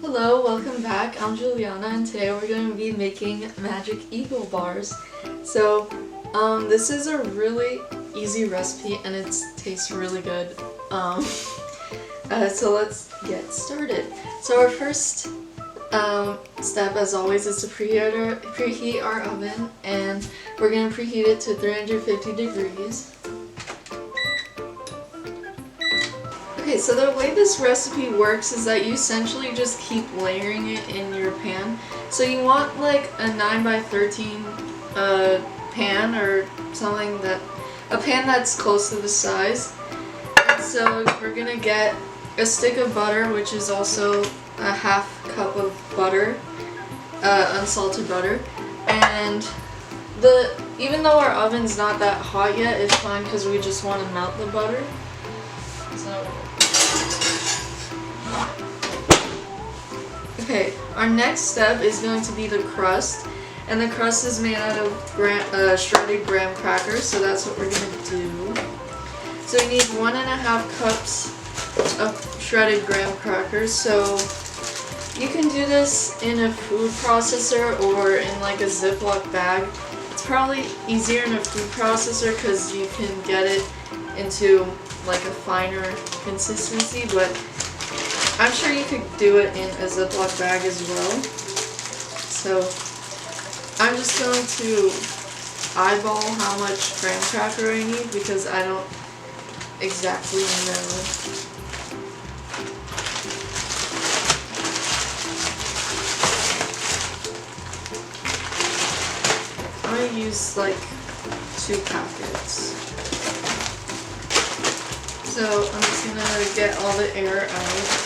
Hello, welcome back. I'm Juliana and today we're going to be making Magic Eagle bars. This is a really easy recipe and it tastes really good. So let's get started. So our first step, as always, is to preheat our oven, and we're going to preheat it to 350 degrees. Okay, so the way this recipe works is that you essentially just keep layering it in your pan. So you want like a 9 by 13 pan or something, a pan that's close to the size. So we're gonna get a stick of butter, which is also a half cup of butter, unsalted butter, and even though our oven's not that hot yet, it's fine because we just want to melt the butter. Okay, our next step is going to be the crust, and the crust is made out of shredded graham crackers, so that's what we're going to do. So you need 1.5 cups of shredded graham crackers, so you can do this in a food processor or in like a Ziploc bag. It's probably easier in a food processor because you can get it into like a finer consistency, but I'm sure you could do it in a Ziploc bag as well. So I'm just going to eyeball how much graham cracker I need because I don't exactly know. I'm going to use like 2 packets. So I'm just going to get all the air out.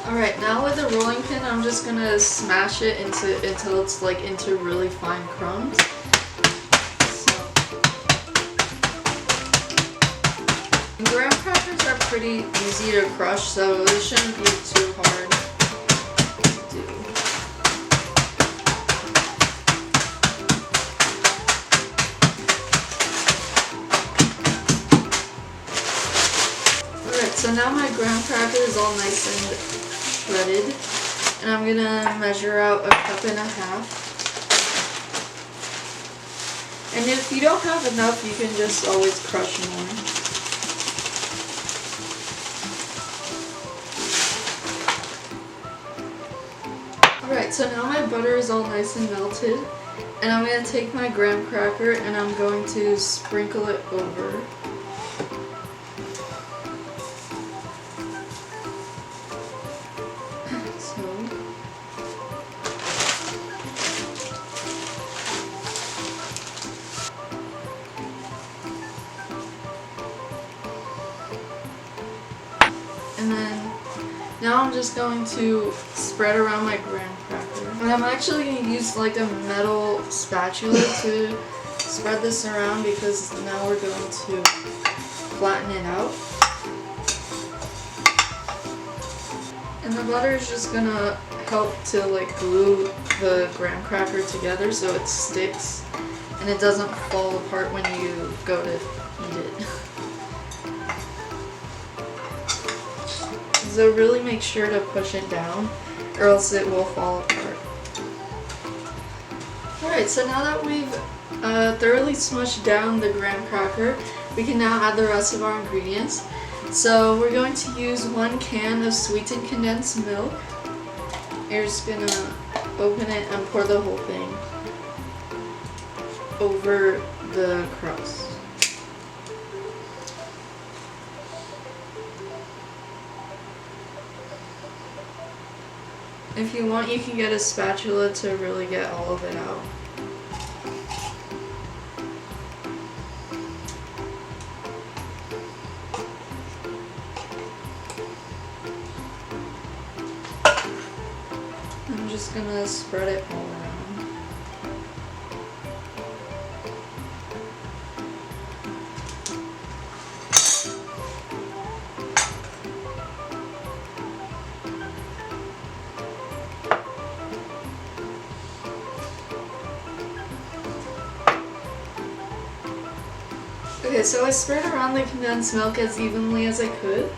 Alright, now with the rolling pin, I'm just going to smash it until it's like into really fine crumbs. Graham crackers are pretty easy to crush, so it shouldn't be too hard to do. Alright, so now my graham cracker is all nice and shredded, and I'm gonna measure out 1.5 cups. And if you don't have enough, you can just always crush more. Alright, so now my butter is all nice and melted, and I'm going to take my graham cracker and I'm going to sprinkle it over. And then now I'm just going to spread around my graham cracker. And I'm actually going to use like a metal spatula to spread this around because now we're going to flatten it out. And the butter is just going to help to like glue the graham cracker together so it sticks and it doesn't fall apart when you go to eat it. So really make sure to push it down or else it will fall apart. Alright, so now that we've thoroughly smushed down the graham cracker, we can now add the rest of our ingredients. So we're going to use 1 can of sweetened condensed milk. You're just going to open it and pour the whole thing over the crust. If you want, you can get a spatula to really get all of it out. I'm just gonna spread it all around. Okay, Okay, so I spread around the condensed milk as evenly as I could.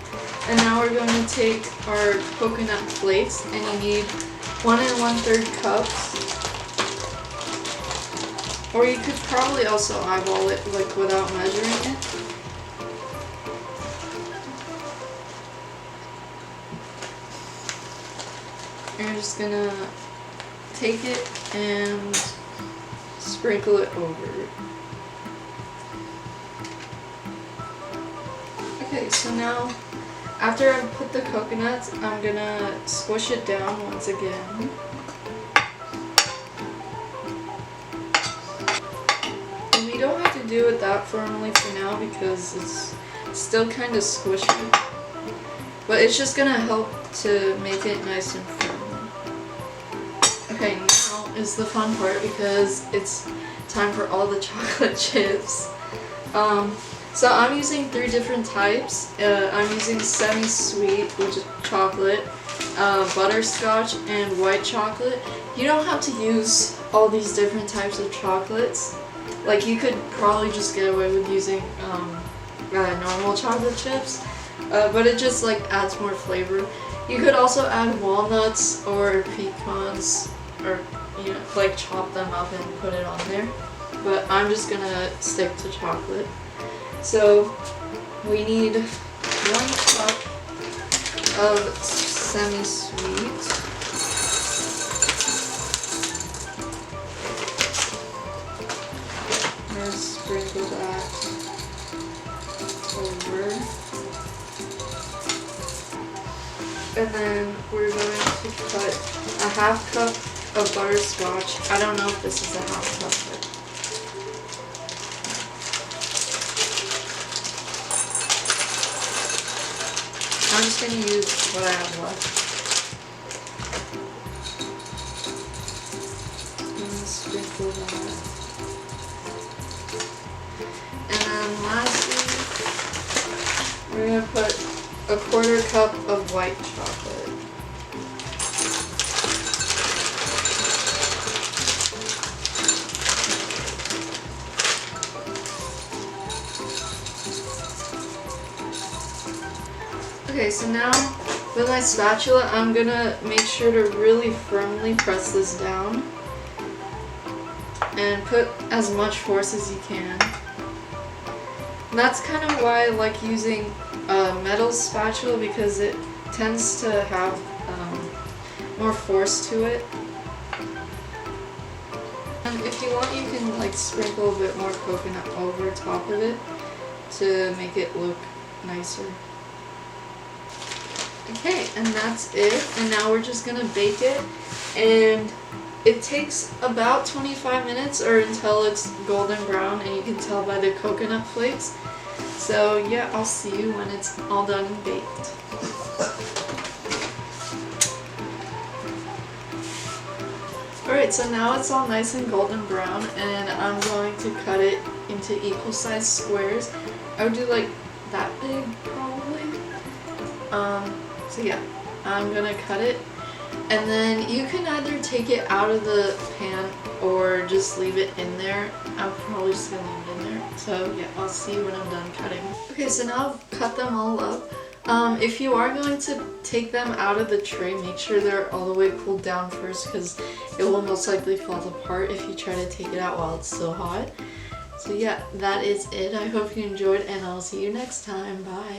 And now we're going to take our coconut flakes, and you need 1 1/3 cups. Or you could probably also eyeball it, like, without measuring it. You're just gonna take it and sprinkle it over. Okay, so now after I put the coconuts, I'm gonna squish it down once again. And we don't have to do it that firmly for now because it's still kind of squishy. But it's just gonna help to make it nice and firm. Okay, now is the fun part because it's time for all the chocolate chips. So I'm using 3 different types. I'm using semi-sweet, which is chocolate, butterscotch, and white chocolate. You don't have to use all these different types of chocolates. Like, you could probably just get away with using normal chocolate chips, but it just like adds more flavor. You could also add walnuts or pecans, or like chop them up and put it on there. But I'm just gonna stick to chocolate. So we need 1 cup of semi-sweet. I'm gonna sprinkle that over. And then we're going to cut a 1/2 cup of butterscotch. I don't know if this is a 1/2 cup, but I'm just going to use what I have left. And sprinkle that. And then lastly, we're going to put a 1/4 cup of white chocolate. Okay, so now with my spatula, I'm gonna make sure to really firmly press this down and put as much force as you can. And that's kind of why I like using a metal spatula, because it tends to have more force to it. And if you want, you can like sprinkle a bit more coconut over top of it to make it look nicer. Okay, and that's it. And now we're just gonna bake it, and it takes about 25 minutes or until it's golden brown, and you can tell by the coconut flakes. So yeah, I'll see you when it's all done and baked. Alright, so now it's all nice and golden brown, and I'm going to cut it into equal sized squares. I would do like that big probably. So yeah, I'm gonna cut it, and then you can either take it out of the pan or just leave it in there. I'm probably just gonna leave it in there. So yeah, I'll see you when I'm done cutting. Okay, so now I've cut them all up. If you are going to take them out of the tray, make sure they're all the way cooled down first, because it will most likely fall apart if you try to take it out while it's still hot. So yeah, that is it. I hope you enjoyed, and I'll see you next time. Bye.